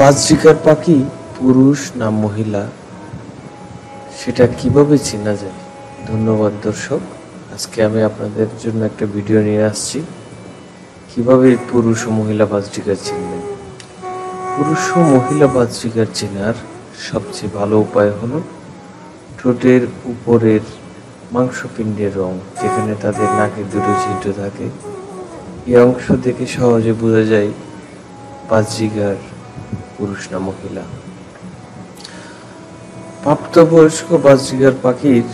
বাজরিকার পাখি পুরুষ না মহিলা সেটা কিভাবে চেনা যায়? ধন্যবাদ দর্শক। আজকে আমি আপনাদের জন্য একটা ভিডিও নিয়ে আসছি, কিভাবে পুরুষ ও মহিলা বাজরিকা চিনবেন। পুরুষ ও মহিলা বাজরিকার চেনার সবচেয়ে ভালো উপায় হলো ঠোঁটের উপরের মাংসপিণ্ডের রং, যেখানে তাদের নাকের দুটো ছিদ্র থাকে। এই অংশ দেখে সহজে বোঝা যায় বাজরিকার পুরুষ না মহিলা। প্রাপ্তবয়স্ক বাজরিকার পাখির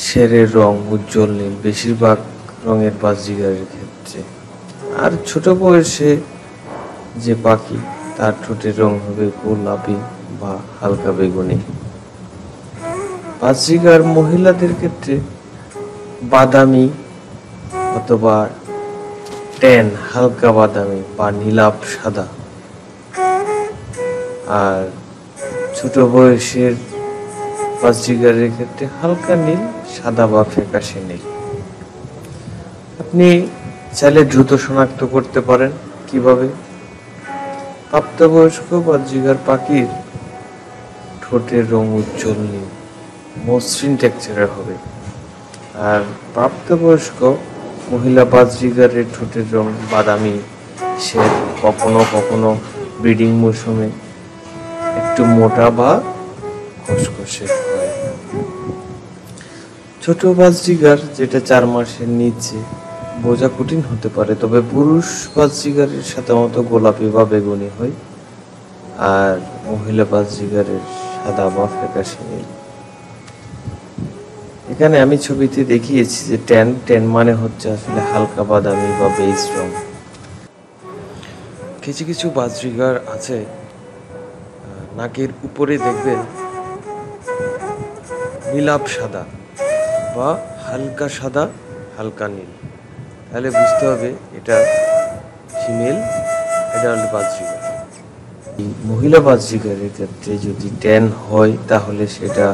শেরের রং উজ্জ্বল নীল বেশিরভাগ রঙের বাজরিকারের ক্ষেত্রে, আর ছোট বয়সে যে পাখি তার ঠোঁটের রং হবে গোলাপি বা হালকা বেগুনি। বাজরিকার মহিলাদের ক্ষেত্রে বাদামি অথবা ট্যান হালকা বাদামি বা নীলাভ সাদা, আর ছোট বয়সের বাজরিকারের ক্ষেত্রে হালকা নীল, সাদা বা ফ্যাকাশে নীল। আপনি চাইলে দ্রুত শনাক্ত করতে পারেন কিভাবে। প্রাপ্তবয়স্ক বাজরিকার পাখির ঠোঁটের রং উজ্জ্বল নীল মসৃণ টেক্সচারের হবে, আর প্রাপ্তবয়স্ক মহিলা বাজরিকারের ঠোঁটের রং বাদামি শ্বেত, কখনো কখনো ব্রিডিং মৌসুমে একটু মোটা বা খসখসে হয়। ছোট বাজরিকার যেটা 4 মাসের নিচে বোঝা কঠিন হতে পারে, তবে পুরুষ বাজরিকারের সাধারণত গোলাপি বা বেগুনি হয়, আর মহিলা বাজরিকারের সাদা বা ফ্যাকাশে নীল। এখানে আমি ছবিতে দেখিয়েছি যে ট্যান মানে হচ্ছে আসলে হালকা বাদামি বা বেজ রং। কিছু কিছু বাজরিকার আছে নাকের উপরে দেখবেন নীলাভ সাদা বা হালকা সাদা হালকা নীল, তাহলে বুঝতে হবে এটা ফিমেল, এটা হলো বাজরিকার। মহিলা বাজরিকারের ক্ষেত্রে যদি ট্যান হয় তাহলে সেটা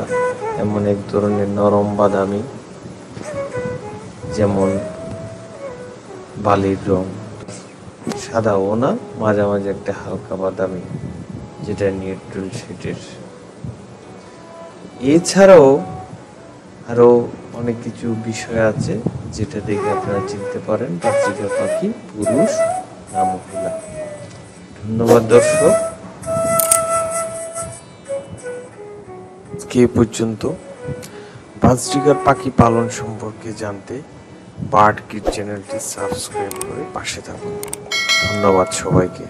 এমন এক ধরনের নরম বাদামি, যেমন বালির রং, সাদাও না, মাঝামাঝি একটা হালকা বাদামি, যেটা নিউট্রাল শেডের। এছাড়াও আরো অনেক কিছু বিষয় আছে যেটা দেখে আপনারা চিনতে পারেন বাজরিকার পাখি পুরুষ না মহিলা। ধন্যবাদ দর্শক। আজকে পর্যন্ত। বাজরিকার পাখি পালন সম্পর্কে জানতে বার্ড কিড চ্যানেলটি সাবস্ক্রাইব করে পাশে থাকুন। ধন্যবাদ সবাইকে।